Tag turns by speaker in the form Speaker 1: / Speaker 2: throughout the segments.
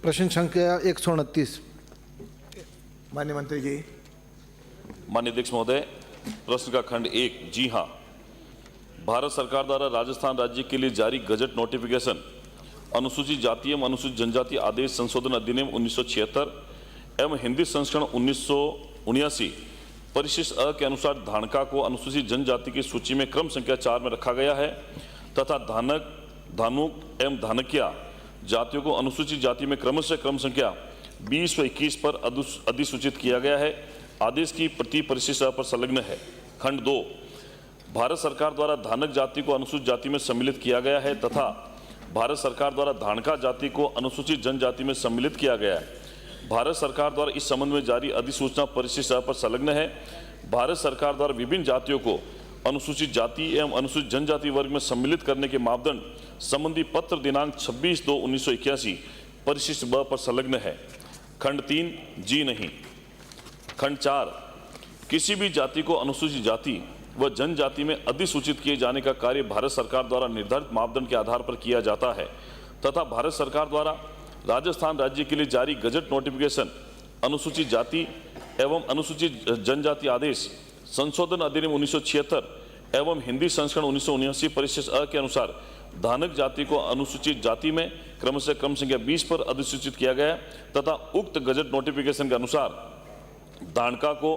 Speaker 1: प्रश्न संख्या 129।
Speaker 2: माननीय मंत्री जी।
Speaker 3: माननीय अध्यक्ष महोदय, प्रश्न का खंड 1, जी हां, भारत सरकार द्वारा राजस्थान राज्य के लिए जारी गजट नोटिफिकेशन अनुसूचित जाति एवं अनुसूचित जनजाति आदेश संशोधन अधिनियम 1976 एवं हिंदी संस्करण 1979 परिशिष्ट अ के अनुसार धानका को अनुसूचित जनजाति की सूची में क्रम संख्या 4 में रखा गया है तथा धानक, धानुक एवं धानकिया जातियों को अनुसूचित जाति में क्रमशः क्रम संख्या 20 व 21 पर अधिसूचित किया गया है। आदेश की प्रति परिशिष्ट अ पर संलग्न है। खंड 2, भारत सरकार द्वारा धानक जाति को अनुसूचित जाति में सम्मिलित किया गया है तथा भारत सरकार द्वारा धानका जाति को अनुसूचित जनजाति में सम्मिलित किया गया है। भारत सरकार द्वारा इस संबंध में जारी अधिसूचना परिशिष्ट अ पर संलग्न है। भारत सरकार द्वारा विभिन्न जातियों को अनुसूचित जाति एवं अनुसूचित जनजाति वर्ग में सम्मिलित करने के मापदंड संबंधी पत्र दिनांक 26/2/1981 परिशिष्ट ब पर संलग्न है। खंड 3, जी नहीं। खंड 4, किसी भी जाति को अनुसूचित जाति व जनजाति में अधिसूचित किए जाने का कार्य भारत सरकार द्वारा निर्धारित मापदंड के आधार पर किया जाता है तथा भारत सरकार द्वारा राजस्थान राज्य के लिए जारी गजट नोटिफिकेशन अनुसूचित जाति एवं अनुसूचित जनजाति आदेश संशोधन अधिनियम 1976 एवं हिंदी संस्करण 1979 परिशिष्ट अ के अनुसार धानक जाति को अनुसूचित जाति में क्रमशः क्रम संख्या 20 पर अधिसूचित किया गया तथा उक्त गजट नोटिफिकेशन के अनुसार धानका को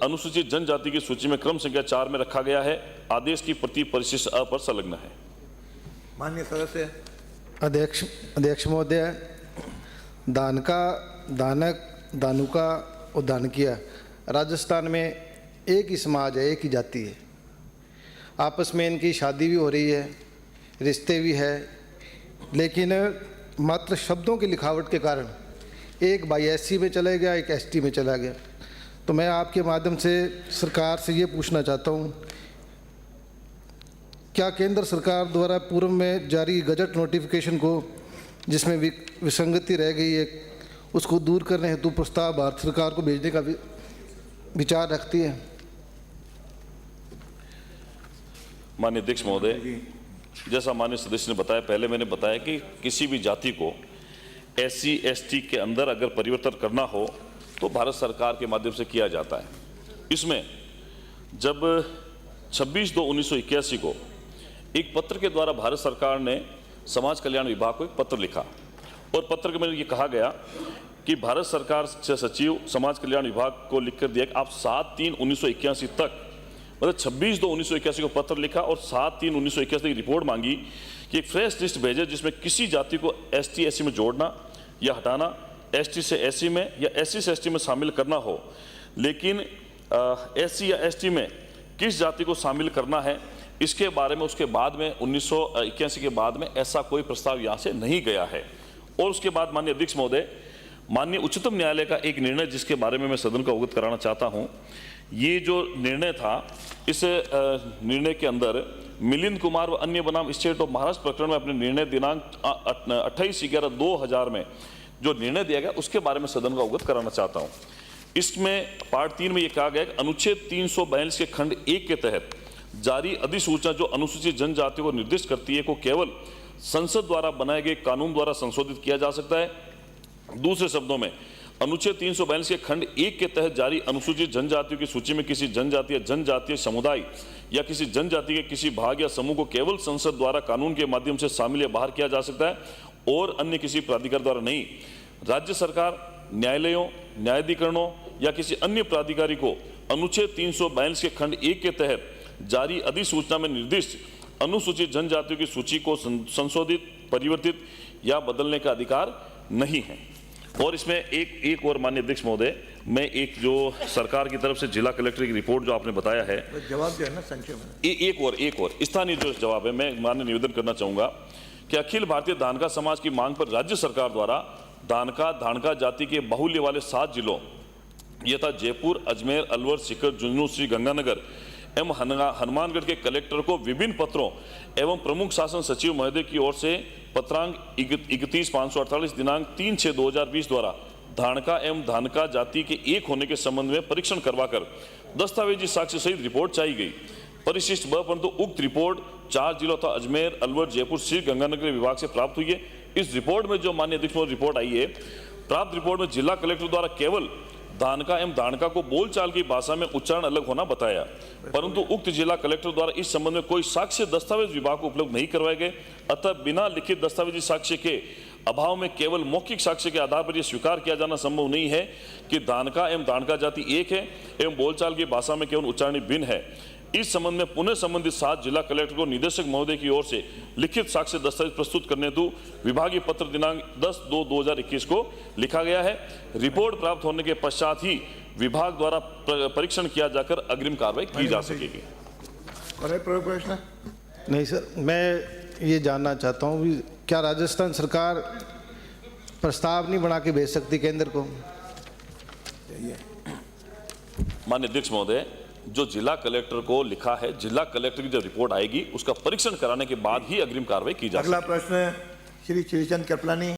Speaker 3: अनुसूचित जनजाति की सूची में क्रम संख्या 4 में रखा गया है। आदेश की प्रति परिशिष्ट अ पर संलग्न है।
Speaker 2: माननीय सदस्य।
Speaker 1: अध्यक्ष महोदय, धानका, धानक, धानुका और धानकिया राजस्थान में एक ही समाज है, एक ही जाति है। आपस में इनकी शादी भी हो रही है, रिश्ते भी है, लेकिन मात्र शब्दों की लिखावट के कारण एक भाई एससी में चला गया, एक एसटी में चला गया। तो मैं आपके माध्यम से सरकार से ये पूछना चाहता हूँ, क्या केंद्र सरकार द्वारा पूर्व में जारी गजट नोटिफिकेशन को जिसमें विसंगति रह गई है उसको दूर करने हेतु प्रस्ताव भारत सरकार को भेजने का विचार रखती है?
Speaker 3: माननीय अध्यक्ष महोदय, जैसा माननीय सदस्य ने बताया, पहले मैंने बताया कि किसी भी जाति को एससी एसटी के अंदर अगर परिवर्तन करना हो तो भारत सरकार के माध्यम से किया जाता है। इसमें जब 26/2/1981 को एक पत्र के द्वारा भारत सरकार ने समाज कल्याण विभाग को एक पत्र लिखा और पत्र में ये कहा गया कि भारत सरकार से सचिव समाज कल्याण विभाग को लिखकर दिया कि आप 7/3/1981 तक, मतलब 26/2/1981 को पत्र लिखा और 7/3/1981 की रिपोर्ट मांगी कि एक फ्रेश लिस्ट भेजे जिसमें किसी जाति को एसटी एससी में जोड़ना या हटाना, एसटी से एससी में या एससी से एसटी में शामिल करना हो, लेकिन एससी या एसटी में किस जाति को शामिल करना है इसके बारे में उसके बाद में 1981 के बाद में ऐसा कोई प्रस्ताव यहाँ से नहीं गया है। और उसके बाद माननीय अध्यक्ष महोदय, माननीय उच्चतम न्यायालय का एक निर्णय जिसके बारे में मैं सदन को अवगत कराना चाहता हूँ, ये जो निर्णय था, इस निर्णय के अंदर मिलिंद कुमार व अन्य बनाम स्टेट ऑफ महाराष्ट्र प्रकरण में अपने निर्णय दिनांक 28/11/2000 में जो निर्णय दिया गया उसके बारे में सदन को अवगत कराना चाहता हूँ। इसमें पार्ट 3 में ये कहा गया कि अनुच्छेद 342 के खंड 1 के तहत जारी अधिसूचना जो अनुसूचित जनजातियों को निर्दिष्ट करती है को केवल संसद द्वारा बनाए गए कानून द्वारा संशोधित किया जा सकता है। दूसरे शब्दों में अनुच्छेद 342 के खंड 1 के तहत जारी अनुसूचित जनजातियों की सूची में किसी जनजाति या जनजातीय समुदाय या किसी जनजाति के किसी भाग या समूह को केवल संसद द्वारा कानून के माध्यम से शामिल या बाहर किया जा सकता है और अन्य किसी प्राधिकार द्वारा नहीं। राज्य सरकार, न्यायालयों, न्यायाधिकरणों या किसी अन्य प्राधिकारी को अनुच्छेद 342 के खंड 1 के तहत जारी अधिसूचना में निर्दिष्ट अनुसूचित जनजातियों की सूची को संशोधित, परिवर्तित या बदलने का अधिकार नहीं है। और इसमें एक और माननीय अध्यक्ष महोदय, मैं एक जो सरकार की तरफ से जिला कलेक्टर की रिपोर्ट जो आपने बताया है,
Speaker 2: जवाब जो है ना संक्षेप में
Speaker 3: एक और स्थानीय जो जवाब है, मैं माननीय निवेदन करना चाहूंगा कि अखिल भारतीय धानका समाज की मांग पर राज्य सरकार द्वारा धानका जाति के बाहुल्य वाले 7 जिलों यथा जयपुर, अजमेर, अलवर, सीकर, झुंझुनू, श्री गंगानगर एवं हनुमानगढ़ के कलेक्टर को विभिन्न पत्रों एवं प्रमुख शासन सचिव महोदय की ओर से पत्रांक 31/548 दिनांक 3/6/2020 द्वारा धानका एवं धानका जाति के एक होने के संबंध में परीक्षण करवाकर दस्तावेजी साक्ष्य सहित रिपोर्ट चाहिए गई। परिशिष्ट ब, परंतु उक्त रिपोर्ट 4 जिलों तथा अजमेर, अलवर, जयपुर, श्री गंगानगर विभाग से प्राप्त हुई है। इस रिपोर्ट में जो माननीय अध्यक्ष महोदय रिपोर्ट आई है, प्राप्त रिपोर्ट में जिला कलेक्टर द्वारा केवल दानका एवं दानका को बोलचाल की भाषा में उच्चारण अलग होना बताया, परंतु उक्त जिला कलेक्टर द्वारा इस संबंध में कोई साक्ष्य दस्तावेज विभाग को उपलब्ध नहीं करवाए गए। अतः बिना लिखित दस्तावेजी साक्ष्य के अभाव में केवल मौखिक साक्ष्य के आधार पर यह स्वीकार किया जाना संभव नहीं है कि दानका एवं दानका जाति एक है एवं बोलचाल की भाषा में केवल उच्चारण भिन्न है। इस संबंध में पुनः संबंधित 7 जिला कलेक्टर को निदेशक महोदय की ओर से लिखित साक्ष्य दस्तावेज प्रस्तुत करने हेतु विभागीय पत्र दिनांक 10/2/2021 को लिखा गया है। रिपोर्ट प्राप्त होने के पश्चात ही विभाग द्वारा परीक्षण किया जाकर अग्रिम कार्रवाई की जा सकेगी।
Speaker 2: और प्रयोग प्रश्न
Speaker 1: नहीं सर, मैं ये जानना चाहता हूँ कि क्या राजस्थान सरकार प्रस्ताव नहीं बना के भेज सकती केंद्र को?
Speaker 3: माननीय अध्यक्ष महोदय, जो जिला कलेक्टर को लिखा है, जिला कलेक्टर की जब रिपोर्ट आएगी उसका परीक्षण कराने के बाद ही अग्रिम कार्रवाई की जा सकेगी।
Speaker 2: अगला प्रश्न श्री श्रीचंद कृपलानी।